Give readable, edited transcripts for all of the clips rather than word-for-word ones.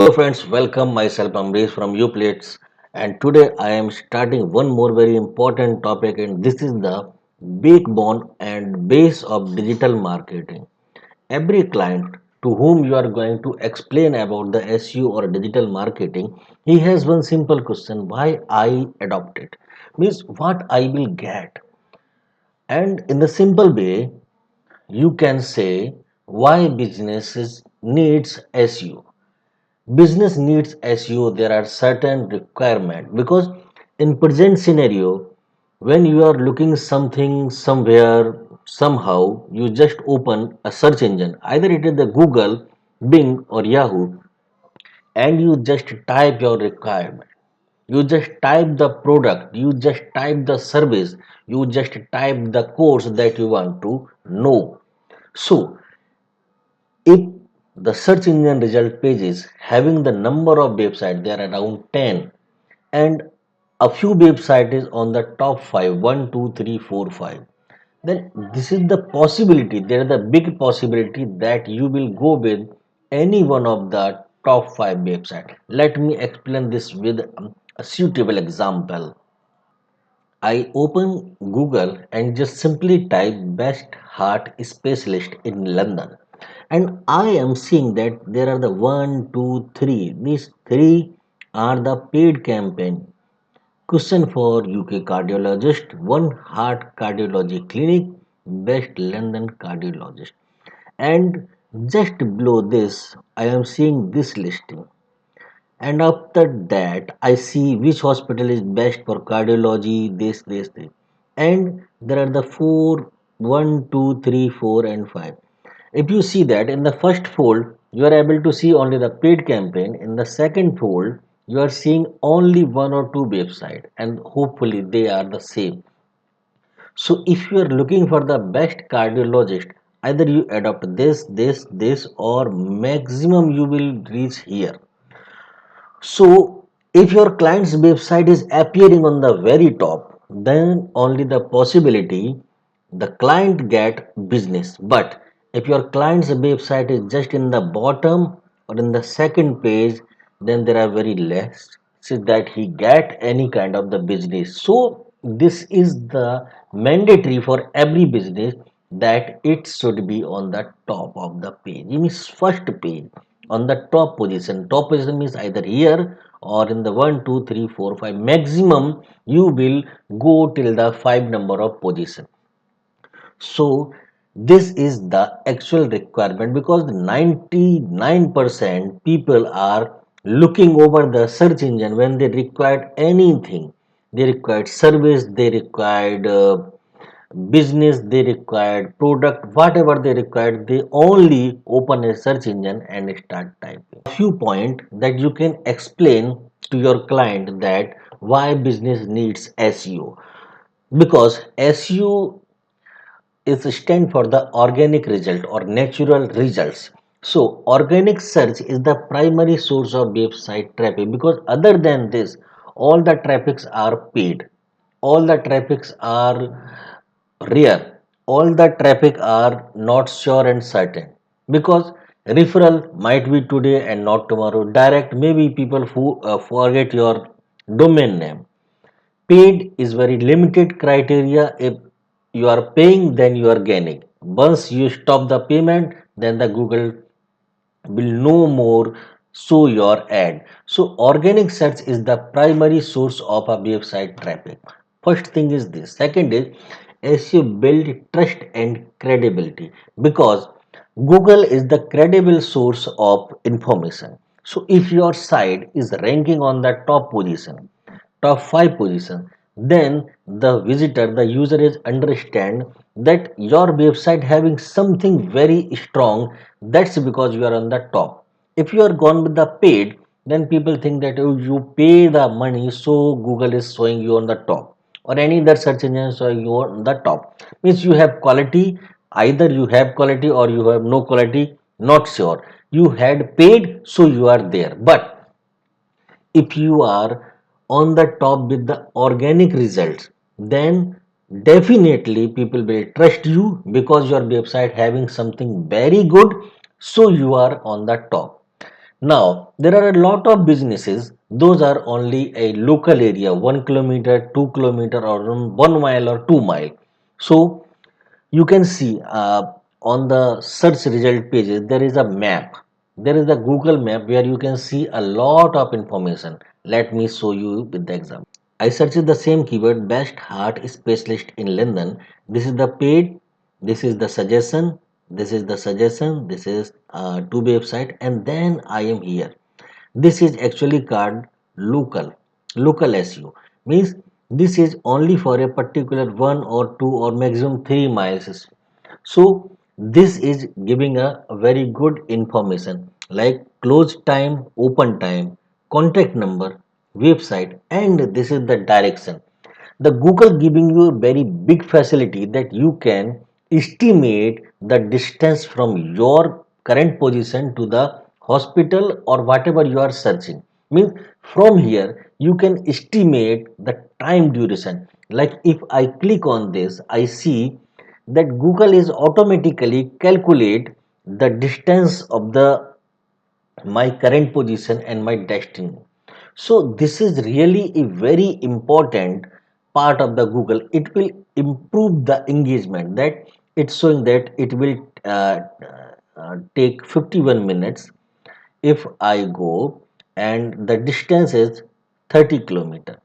Hello friends, welcome. Myself Amresh from Uplatz, and today I am starting one more very important topic, and this is the backbone and base of digital marketing. Every client to whom you are going to explain about the SEO or digital marketing, he has one simple question: why I adopt it? Means what I will get. And in the simple way, you can say why businesses needs SEO. Business needs SEO. There are certain requirements because in present scenario, when you are looking something somewhere somehow, you just open a search engine, either it is the Google, Bing or Yahoo, and you just type your requirement. You just type the product, you just type the service, you just type the course that you want to know. So if the search engine result pages having the number of websites, they are around 10, and a few websites is on the top 5, 1, 2, 3, 4, 5, then this is the possibility, there is the big possibility that you will go with any one of the top 5 websites. Let me explain this with a suitable example. I open Google and just simply type best heart specialist in London, and I am seeing that there are the one, two, three. These three are the paid campaign. Question for UK cardiologist, one heart cardiology clinic, best London cardiologist. And just below this, I am seeing this listing. And after that, I see which hospital is best for cardiology, this. And there are the four, one, two, three, four, and 5. If you see that in the first fold, you are able to see only the paid campaign. In the second fold, you are seeing only one or two websites, and hopefully they are the same. So if you are looking for the best cardiologist, either you adopt this, or maximum you will reach here. So if your client's website is appearing on the very top, then only the possibility the client get business. But if your client's website is just in the bottom or in the second page, then there are very less so that he get any kind of the business. So this is the mandatory for every business that it should be on the top of the page. It means first page on the top position. Top position means either here or in the 1, 2, 3, 4, 5. Maximum you will go till the 5 number of position. So this is the actual requirement because 99% people are looking over the search engine when they require anything. They required service, they required business, they required product, whatever they required, they only open a search engine and start typing. A few points that you can explain to your client that why business needs SEO, because SEO is stand for the organic result or natural results. So organic search is the primary source of website traffic, because other than this, all the traffics are paid, all the traffics are rare, all the traffic are not sure and certain, because referral might be today and not tomorrow. Direct, maybe people who forget your domain name. Paid is very limited criteria. If you are paying, then you are gaining. Once you stop the payment, then the Google will no more show your ad. So organic search is the primary source of a website traffic. First thing is this. Second is SEO build trust and credibility, because Google is the credible source of information. So if your site is ranking on the top position, top 5 position, then the visitor, the user is understand that your website having something very strong. That's because you are on the top. If you are gone with the paid, then people think that oh, you pay the money, so Google is showing you on the top, or any other search engine showing you on the top. Means you have quality, either you have quality or you have no quality, not sure. You had paid, so you are there. But if you are on the top with the organic results, then definitely people will trust you because your website having something very good, so you are on the top. Now, there are a lot of businesses, those are only a local area, 1 kilometer, 2 kilometer, or 1 mile or 2 mile. So, you can see on the search result pages, there is a map. There is a Google map where you can see a lot of information. Let me show you with the example. I searched the same keyword best heart specialist in London. This is the paid, this is the suggestion, this is the suggestion, this is to website, and then I am here. This is actually called local SEO. Means this is only for a particular 1 or 2 or maximum 3 miles. So this is giving a very good information like close time, open time, contact number, website, and this is the direction. The Google giving you a very big facility that you can estimate the distance from your current position to the hospital or whatever you are searching. Means from here you can estimate the time duration. Like if I click on this, I see that Google is automatically calculate the distance of the my current position and my destiny. So this is really a very important part of the Google. It will improve the engagement, that it's showing that it will take 51 minutes if I go and the distance is 30 kilometer.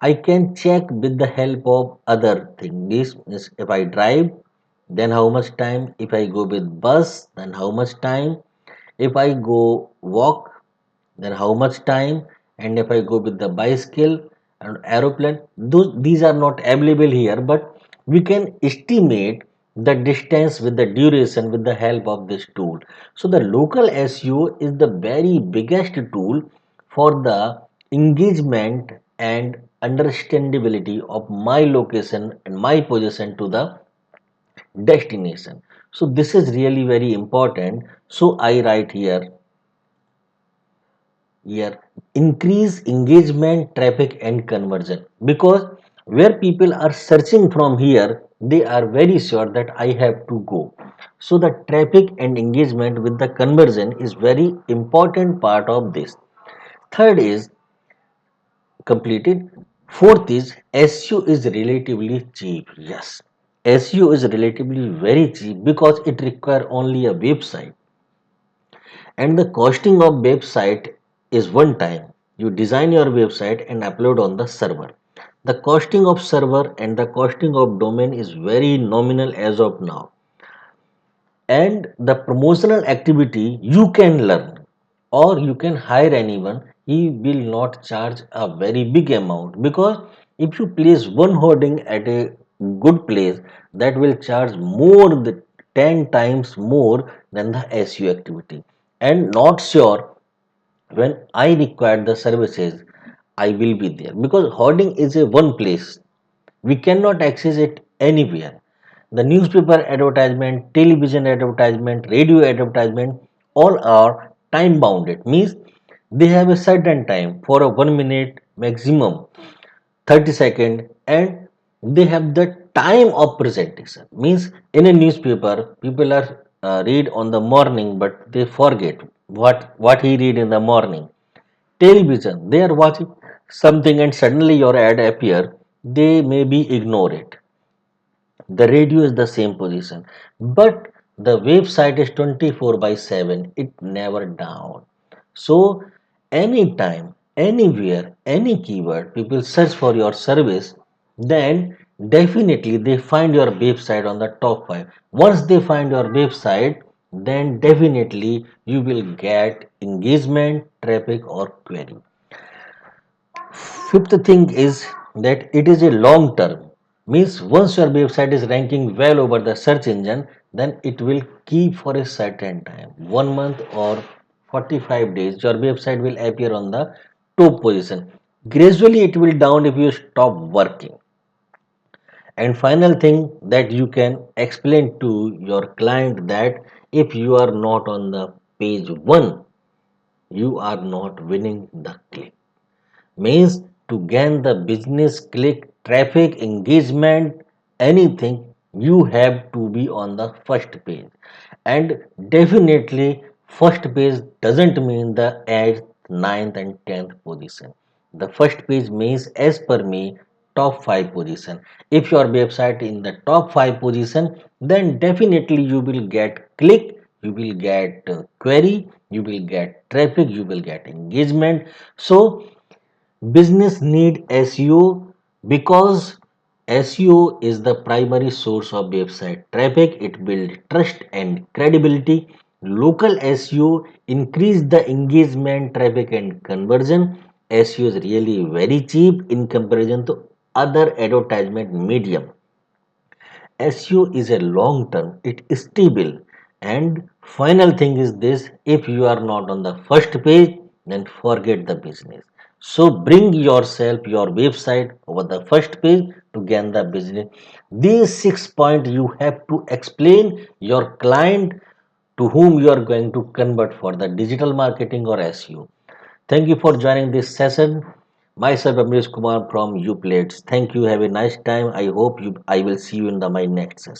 I can check with the help of other thing. This is if I drive, then how much time? If I go with bus, then how much time? If I go walk, then how much time? And if I go with the bicycle and aeroplane, these are not available here, but we can estimate the distance with the duration with the help of this tool. So the local SEO is the very biggest tool for the engagement and understandability of my location and my position to the destination. So this is really very important. So I write here increase engagement, traffic, and conversion, because where people are searching from here, they are very sure that I have to go. So the traffic and engagement with the conversion is very important part of this. Third is completed. Fourth is SEO is relatively cheap. Yes, SEO is relatively very cheap because it require only a website, and the costing of website is one time. You design your website and upload on the server. The costing of server and the costing of domain is very nominal as of now. And the promotional activity you can learn or you can hire anyone. He will not charge a very big amount, because if you place one hoarding at a good place, that will charge more than 10 times more than the SEO activity. And not sure when I require the services I will be there, because hoarding is a one place, we cannot access it anywhere. The newspaper advertisement, television advertisement, radio advertisement, all are time bounded. Means they have a certain time for a 1 minute maximum 30 second, and they have the time of presentation. Means in a newspaper, people are read on the morning, but they forget what he read in the morning. Television, they are watching something and suddenly your ad appear, they maybe ignore it. The radio is the same position, but the website is 24 by 7, it never down. So anytime, anywhere, any keyword people search for your service, then definitely they find your website on the top 5. Once they find your website, then definitely you will get engagement, traffic, or query. Fifth thing is that it is a long term. Means once your website is ranking well over the search engine, then it will keep for a certain time. 1 month or 45 days, your website will appear on the top position. Gradually it will down if you stop working. And final thing that you can explain to your client, that if you are not on the page 1, you are not winning the click. Means to gain the business click, traffic, engagement, anything, you have to be on the first page. And definitely First page doesn't mean the 8th, ninth, and 10th position. The first page means, as per me, top 5 position. If your website in the top 5 position, then definitely you will get click, you will get query, you will get traffic, you will get engagement. So business need SEO because SEO is the primary source of website traffic. It builds trust and credibility. Local SEO increase the engagement, traffic and conversion. SEO is really very cheap in comparison to other advertisement medium. SEO is a long term, it is stable. And final thing is this, if you are not on the first page, then forget the business. So bring yourself, your website over the first page to gain the business. These 6 points you have to explain your client to whom you are going to convert for the digital marketing or SEO. Thank you for joining this session. Myself Amrish Kumar from Uplatz. Thank you. Have a nice time. I hope I will see you in my next session.